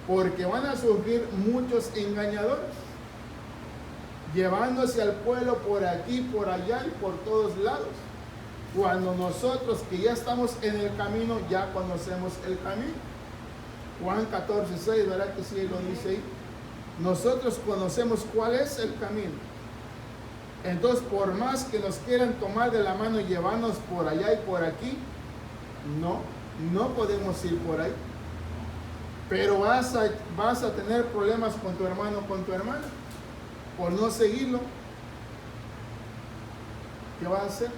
porque van a surgir muchos engañadores, llevándose al pueblo por aquí, por allá y por todos lados. Cuando nosotros que ya estamos en el camino, ya conocemos el camino. Juan 14:6, ¿verdad que sí lo dice ahí? Nosotros conocemos cuál es el camino. Entonces, por más que nos quieran tomar de la mano y llevarnos por allá y por aquí, no, No podemos ir por ahí. Pero vas a tener problemas con tu hermano o con tu hermana por no seguirlo. ¿Qué vas a hacer?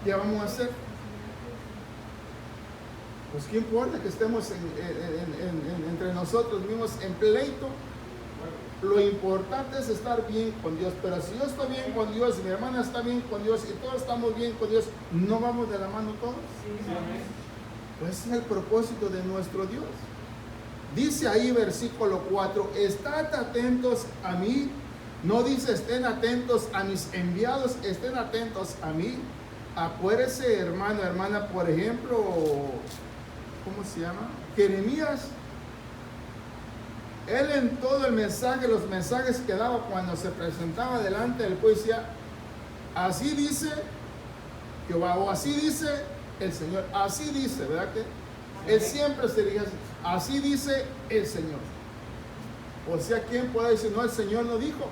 ¿Qué vamos a hacer? Pues qué importa que estemos entre nosotros mismos en pleito. Lo importante es estar bien con Dios. Pero si yo estoy bien con Dios, mi hermana está bien con Dios y todos estamos bien con Dios, ¿no vamos de la mano todos? Pues ese es el propósito de nuestro Dios. Dice ahí versículo 4, estad atentos a mí. No dice estén atentos a mis enviados, estén atentos a mí. Acuérdese, hermano, hermana, por ejemplo, ¿cómo se llama? Jeremías. Él en todo el mensaje, los mensajes que daba cuando se presentaba delante del pueblo, decía, así dice Jehová, o así dice el Señor, así dice, ¿verdad que? Él siempre se dirige así dice el Señor. O sea, ¿quién puede decir, no, el Señor no dijo?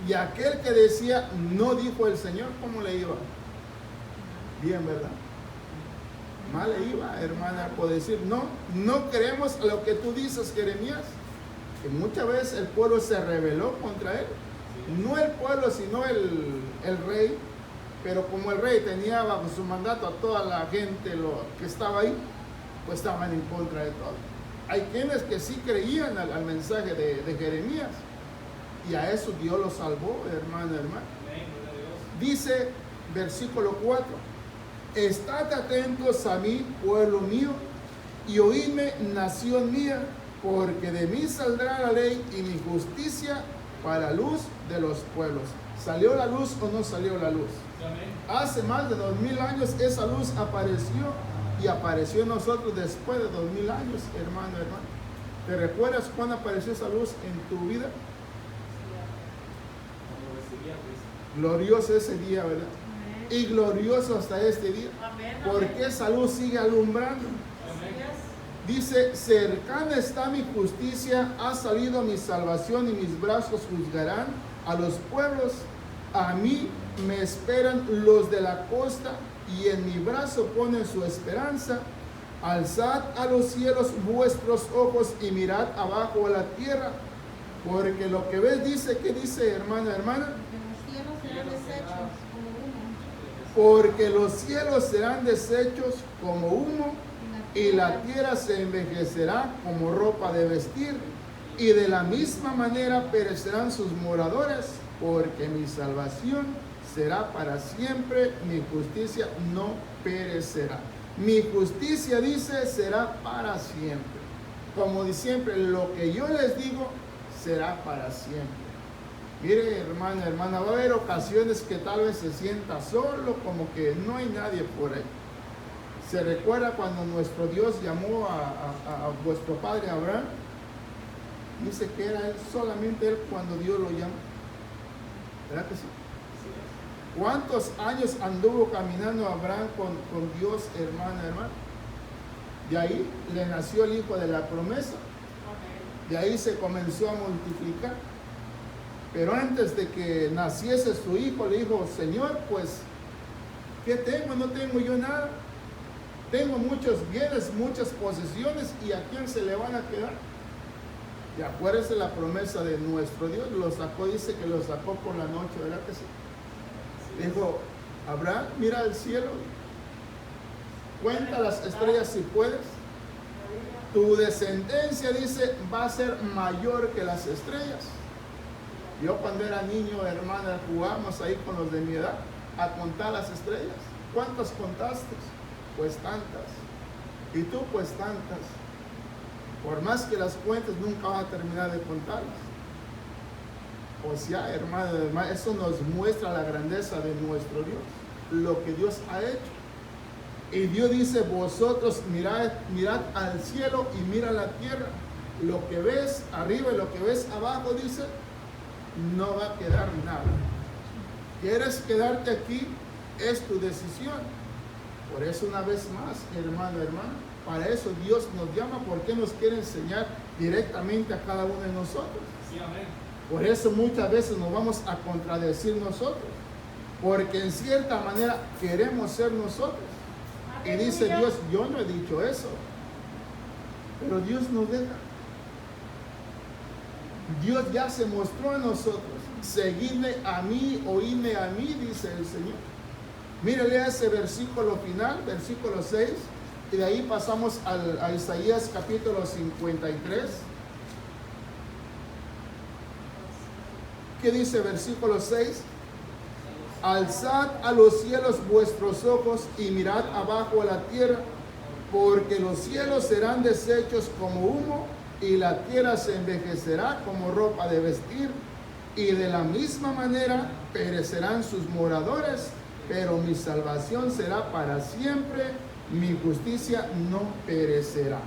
Y aquel que decía, no dijo el Señor, ¿cómo le iba? Bien, ¿verdad? Mal le iba, hermana, por decir, no creemos lo que tú dices, Jeremías. Que muchas veces el pueblo se rebeló contra él. No el pueblo, sino el rey. Pero como el rey tenía bajo su mandato a toda la gente que estaba ahí, pues estaban en contra de todo. Hay quienes que sí creían al mensaje de Jeremías. Y a eso Dios los salvó, hermano. Dice, versículo 4. Estad atentos a mí, pueblo mío, y oídme, nación mía, porque de mí saldrá la ley y mi justicia para luz de los pueblos. ¿Salió la luz o no salió la luz? Hace más de 2000 años esa luz apareció y apareció en nosotros después de 2000 años, hermano. ¿Te recuerdas cuándo apareció esa luz en tu vida? Glorioso ese día, ¿verdad? Y glorioso hasta este día. Porque esa luz sigue alumbrando. Dice, cercana está mi justicia, ha salido mi salvación y mis brazos juzgarán a los pueblos. A mí me esperan los de la costa y en mi brazo ponen su esperanza. Alzad a los cielos vuestros ojos y mirad abajo a la tierra. Porque lo que ves dice, ¿qué dice, hermana? Porque los cielos serán deshechos como humo y la tierra se envejecerá como ropa de vestir, y de la misma manera perecerán sus moradores, porque mi salvación será para siempre, mi justicia no perecerá. Mi justicia, dice, será para siempre. Como de siempre, lo que yo les digo será para siempre. Mire, hermana, va a haber ocasiones que tal vez se sienta solo, como que no hay nadie por ahí. ¿Se recuerda cuando nuestro Dios llamó a vuestro padre Abraham? Dice que era él, solamente él cuando Dios lo llamó. ¿Verdad que sí? ¿Cuántos años anduvo caminando Abraham con Dios, hermana? De ahí le nació el hijo de la promesa. De ahí se comenzó a multiplicar. Pero antes de que naciese su hijo, le dijo, Señor, pues, ¿qué tengo? No tengo yo nada. Tengo muchos bienes, muchas posesiones, ¿y a quién se le van a quedar? Y acuérdese la promesa de nuestro Dios, lo sacó, dice que lo sacó por la noche, ¿verdad que sí? Dijo, Abraham, mira el cielo, cuenta las estrellas si puedes. Tu descendencia, dice, va a ser mayor que las estrellas. Yo cuando era niño, hermana, jugábamos ahí con los de mi edad a contar las estrellas. ¿Cuántas contaste? Pues tantas. Y tú, pues tantas. Por más que las cuentes, nunca vas a terminar de contarlas. O sea, hermana, eso nos muestra la grandeza de nuestro Dios, lo que Dios ha hecho. Y Dios dice, vosotros mirad al cielo y mira la tierra. Lo que ves arriba y lo que ves abajo, dice, no va a quedar nada. ¿Quieres quedarte aquí? Es tu decisión. Por eso, una vez más, hermano, para eso Dios nos llama, porque nos quiere enseñar directamente a cada uno de nosotros. Sí, amén. Por eso muchas veces nos vamos a contradecir nosotros, porque en cierta manera queremos ser nosotros, Y dice Dios, yo no he dicho eso. Pero Dios nos deja. Dios ya se mostró a nosotros. Seguidme a mí, oídme a mí, dice el Señor. Mire, lea ese versículo final, versículo 6. Y de ahí pasamos a Isaías capítulo 53. ¿Qué dice versículo 6? Alzad a los cielos vuestros ojos y mirad abajo a la tierra, porque los cielos serán deshechos como humo y la tierra se envejecerá como ropa de vestir, y de la misma manera perecerán sus moradores, pero mi salvación será para siempre, mi justicia no perecerá.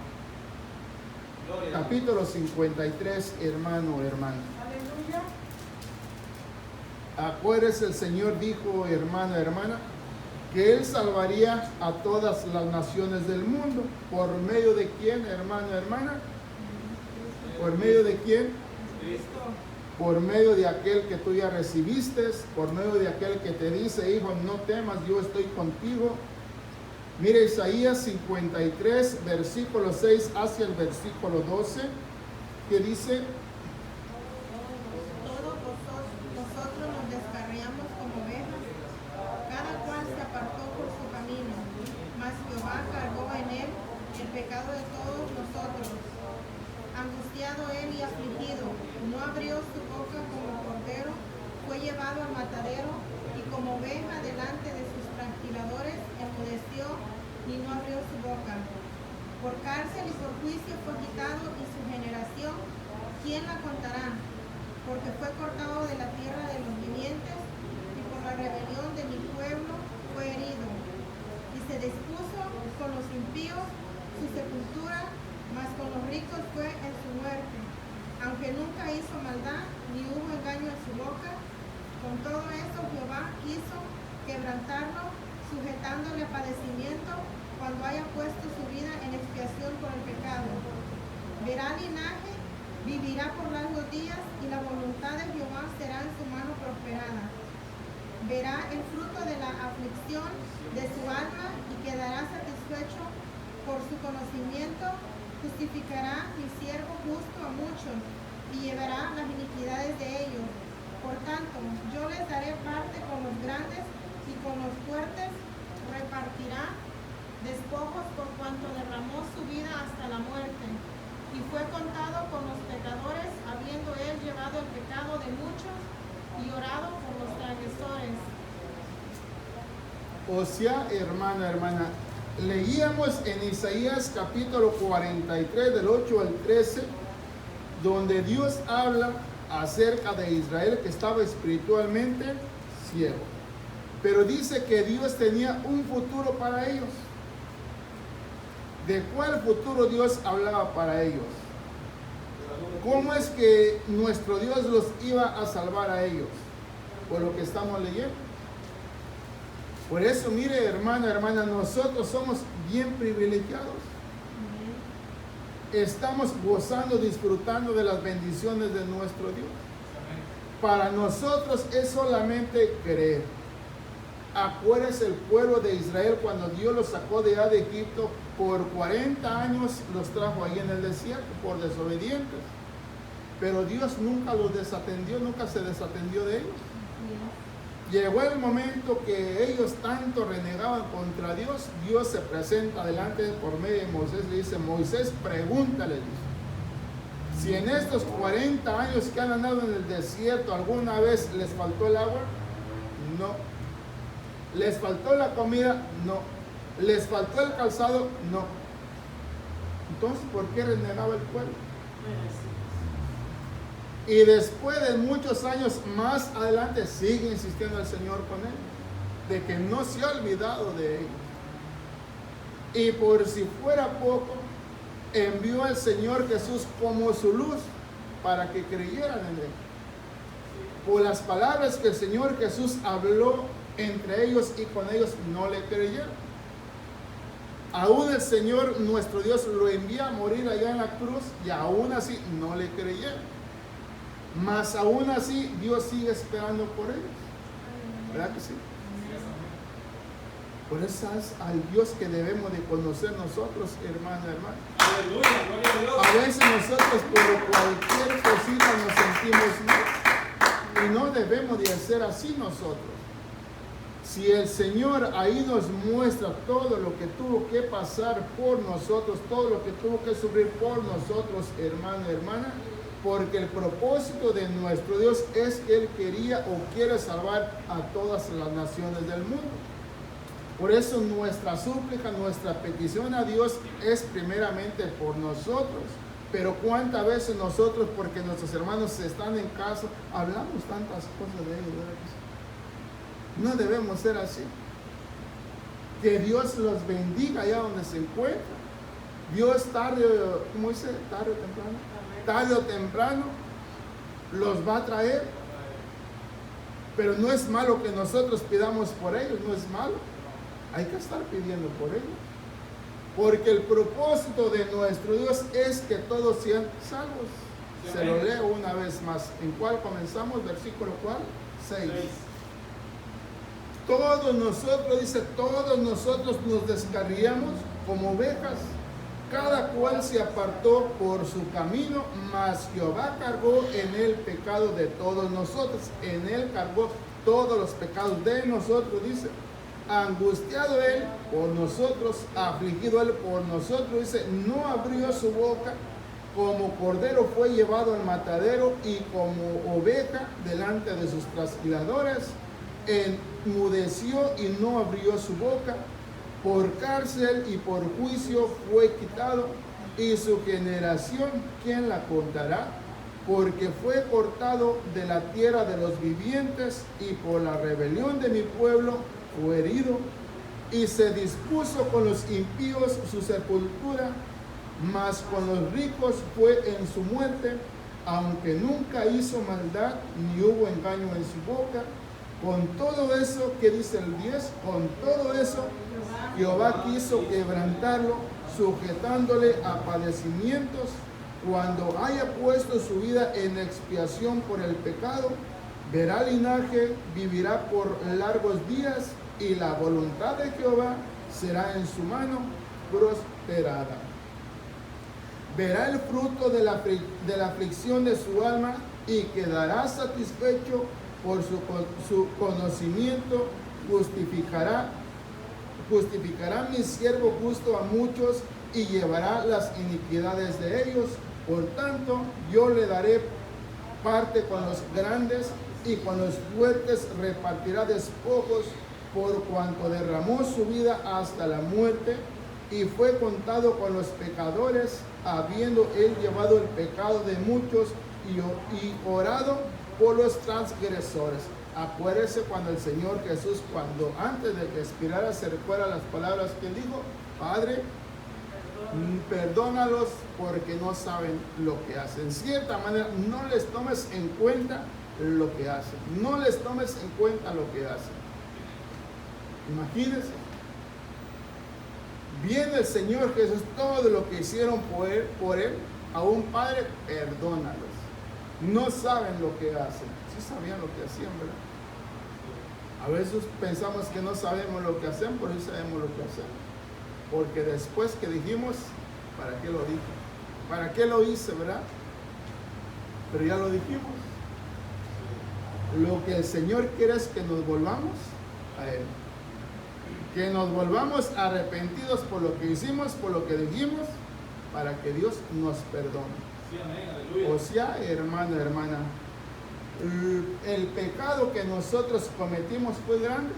Capítulo 53, hermano, hermana. Aleluya. Acuérdese, el Señor dijo, hermano, hermana, que Él salvaría a todas las naciones del mundo. ¿Por medio de quién, hermano, hermana? ¿Por medio de quién? Cristo. Por medio de aquel que tú ya recibiste, por medio de aquel que te dice, hijo, no temas, yo estoy contigo. Mire Isaías 53, versículo 6 hacia el versículo 12, que dice: Todos nosotros nos descarriamos como ovejas, cada cual se apartó por su camino, mas Jehová cargó en él el pecado de todos nosotros. Angustiado él y afligido, no abrió su boca como cordero, fue llevado al matadero, y como oveja delante de sus trasquiladores, enmudeció y no abrió su boca. Por cárcel y por juicio fue quitado, y su generación, ¿quién la contará? Porque fue cortado de la tierra de los vivientes, y por la rebelión de mi pueblo fue herido. Y se dispuso con los impíos su sepultura, mas con los ricos fue en su muerte. Aunque nunca hizo maldad, ni hubo engaño en su boca, con todo eso Jehová quiso quebrantarlo, sujetándole a padecimiento, cuando haya puesto su vida en expiación por el pecado. Verá linaje, vivirá por largos días, y la voluntad de Jehová será en su mano prosperada. Verá el fruto de la aflicción de su alma, y quedará satisfecho por su conocimiento. Justificará mi siervo justo a muchos, y llevará las iniquidades de ellos. Por tanto, yo les daré parte con los grandes, y con los fuertes repartirá despojos, por cuanto derramó su vida hasta la muerte, y fue contado con los pecadores, habiendo él llevado el pecado de muchos y orado por los transgresores. O sea, hermana, hermana, leíamos en Isaías capítulo 43 del 8 al 13, donde Dios habla acerca de Israel, que estaba espiritualmente ciego. Pero dice que Dios tenía un futuro para ellos. ¿De cuál futuro Dios hablaba para ellos? ¿Cómo es que nuestro Dios los iba a salvar a ellos? Por lo que estamos leyendo. Por eso, mire, hermana, hermana, nosotros somos bien privilegiados. Estamos gozando, disfrutando de las bendiciones de nuestro Dios. Para nosotros es solamente creer. Acuérdese el pueblo de Israel cuando Dios los sacó de allá de Egipto, por 40 años los trajo ahí en el desierto por desobedientes. Pero Dios nunca los desatendió, nunca se desatendió de ellos. Llegó el momento que ellos tanto renegaban contra Dios, Dios se presenta delante por medio de Moisés, le dice: Moisés, pregúntale, dice, si en estos 40 años que han andado en el desierto alguna vez les faltó el agua. No. ¿Les faltó la comida? No. ¿Les faltó el calzado? No. Entonces, ¿por qué renegaba el pueblo? Y después de muchos años más adelante sigue insistiendo el Señor con él, de que no se ha olvidado de ellos. Y por si fuera poco, envió al Señor Jesús como su luz para que creyeran en él. Por las palabras que el Señor Jesús habló entre ellos y con ellos, no le creyeron. Aún el Señor nuestro Dios lo envía a morir allá en la cruz, y aún así no le creyeron. Mas aún así Dios sigue esperando por ellos. ¿Verdad que sí? Por eso es al Dios que debemos de conocer nosotros, hermano. Aleluya, gloria a Dios. A veces nosotros por cualquier cosita nos sentimos mal y no debemos de hacer así nosotros. Si el Señor ahí nos muestra todo lo que tuvo que pasar por nosotros, todo lo que tuvo que sufrir por nosotros, hermano, hermana, porque el propósito de nuestro Dios es que Él quería o quiere salvar a todas las naciones del mundo. Por eso nuestra súplica, nuestra petición a Dios es primeramente por nosotros. Pero cuántas veces nosotros, porque nuestros hermanos están en casa, hablamos tantas cosas de ellos, ¿verdad? No debemos ser así. Que Dios los bendiga allá donde se encuentran. Dios tarde, ¿cómo dice? Tarde o temprano. Tarde o temprano los va a traer. Pero no es malo que nosotros pidamos por ellos, no es malo. Hay que estar pidiendo por ellos. Porque el propósito de nuestro Dios es que todos sean salvos. Se lo leo una vez más. ¿En cuál comenzamos? Versículo ¿cuál? 6. Todos nosotros, dice, todos nosotros nos descarriamos como ovejas. Cada cual se apartó por su camino, mas Jehová cargó en el pecado de todos nosotros. En él cargó todos los pecados de nosotros, dice. Angustiado él por nosotros, afligido él por nosotros, dice, no abrió su boca, como cordero fue llevado al matadero y como oveja delante de sus trasquiladores, enmudeció y no abrió su boca, por cárcel y por juicio fue quitado, y su generación, ¿quién la contará? Porque fue cortado de la tierra de los vivientes, y por la rebelión de mi pueblo fue herido, y se dispuso con los impíos su sepultura, mas con los ricos fue en su muerte, aunque nunca hizo maldad, ni hubo engaño en su boca. Con todo eso, ¿qué dice el 10? Con todo eso, Jehová quiso quebrantarlo, sujetándole a padecimientos. Cuando haya puesto su vida en expiación por el pecado, verá linaje, vivirá por largos días, y la voluntad de Jehová será en su mano prosperada. Verá el fruto de la aflicción de su alma, y quedará satisfecho por su conocimiento. Justificará mi siervo justo a muchos, y llevará las iniquidades de ellos. Por tanto, yo le daré parte con los grandes, y con los fuertes repartirá despojos, por cuanto derramó su vida hasta la muerte, y fue contado con los pecadores, habiendo él llevado el pecado de muchos y orado por los transgresores. Acuérdese cuando el Señor Jesús, cuando antes de que expirara, se recuerda las palabras que dijo: Padre, perdónalos porque no saben lo que hacen. En cierta manera, no les tomes en cuenta lo que hacen. No les tomes en cuenta lo que hacen. Imagínense. Viene el Señor Jesús, todo lo que hicieron por él, a un Padre, perdónalos. No saben lo que hacen. Sí sabían lo que hacían, ¿verdad? A veces pensamos que no sabemos lo que hacen, pero sí sabemos lo que hacemos. Porque después que dijimos, ¿para qué lo dije? ¿Para qué lo hice, verdad? Pero ya lo dijimos. Lo que el Señor quiere es que nos volvamos a Él. Que nos volvamos arrepentidos por lo que hicimos, por lo que dijimos, para que Dios nos perdone. Sí, amén, aleluya. O sea, hermano, hermana, el pecado que nosotros cometimos fue grande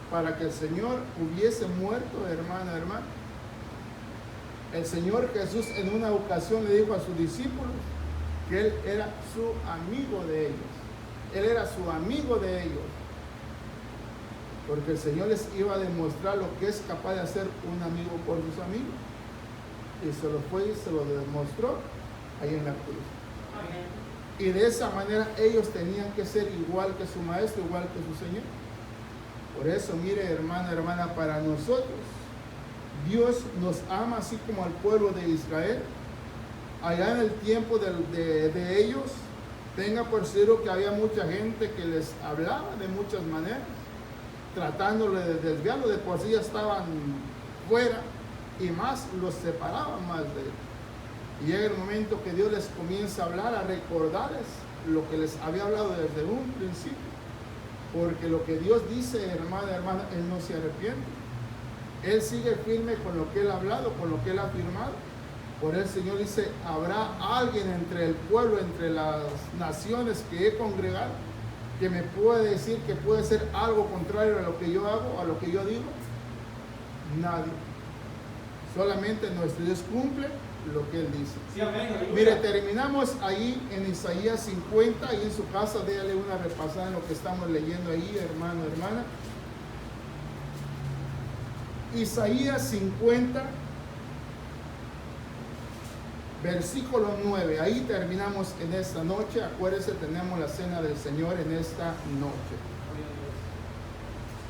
para que el Señor hubiese muerto, hermano, hermano. El Señor Jesús en una ocasión le dijo a sus discípulos que Él era su amigo de ellos. Él era su amigo de ellos. Porque el Señor les iba a demostrar lo que es capaz de hacer un amigo por sus amigos. Y se lo fue y se lo demostró ahí en la cruz. Amén. Y de esa manera ellos tenían que ser igual que su maestro, igual que su Señor. Por eso, mire, hermano, hermana, para nosotros, Dios nos ama así como al pueblo de Israel. Allá en el tiempo de ellos, tenga por seguro que había mucha gente que les hablaba de muchas maneras, tratándole de desviarlo, de por sí ya estaban fuera y más los separaban más de él. Y llega el momento que Dios les comienza a hablar, a recordarles lo que les había hablado desde un principio. Porque lo que Dios dice, hermana, Él no se arrepiente. Él sigue firme con lo que Él ha hablado, con lo que Él ha afirmado. Por el Señor dice, habrá alguien entre el pueblo, entre las naciones que he congregado, que me puede decir que puede ser algo contrario a lo que yo hago, a lo que yo digo. Nadie. Solamente nuestro Dios cumple lo que Él dice. Sí, amén, aleluya. Mire, terminamos ahí en Isaías 50, y en su casa déjale una repasada en lo que estamos leyendo ahí, hermano, hermana. Isaías 50, versículo 9, ahí terminamos en esta noche. Acuérdense, tenemos la cena del Señor en esta noche.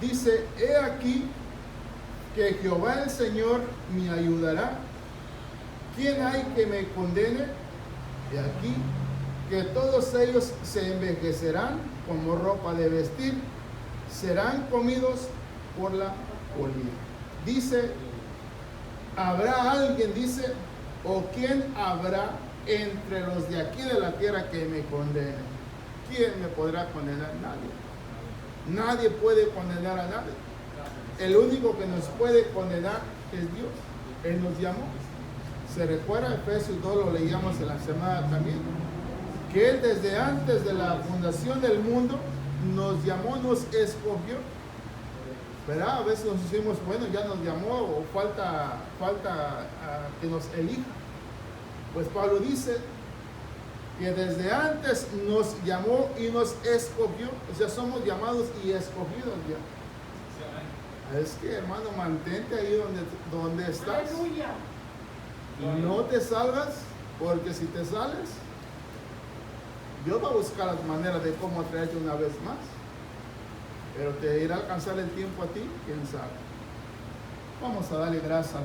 Dice, he aquí que Jehová el Señor me ayudará. ¿Quién hay que me condene? Y aquí que todos ellos se envejecerán como ropa de vestir, serán comidos por la polilla. Dice, habrá alguien, dice, o quién habrá entre los de aquí de la tierra que me condene. ¿Quién me podrá condenar? Nadie. Nadie puede condenar a nadie. El único que nos puede condenar es Dios. Él nos llamó. Se recuerda, Efesios 2 lo leíamos en la semana también, que Él desde antes de la fundación del mundo nos llamó, nos escogió. ¿Verdad? A veces nos decimos, bueno, ya nos llamó, o falta que nos elija. Pues Pablo dice que desde antes nos llamó y nos escogió. O sea, somos llamados y escogidos ya. Es que, hermano, mantente ahí donde estás. Aleluya. No te salgas, porque si te sales, Dios va a buscar las maneras de cómo traerte una vez más. Pero te irá a alcanzar el tiempo a ti, quién sabe. Vamos a darle gracias a Dios.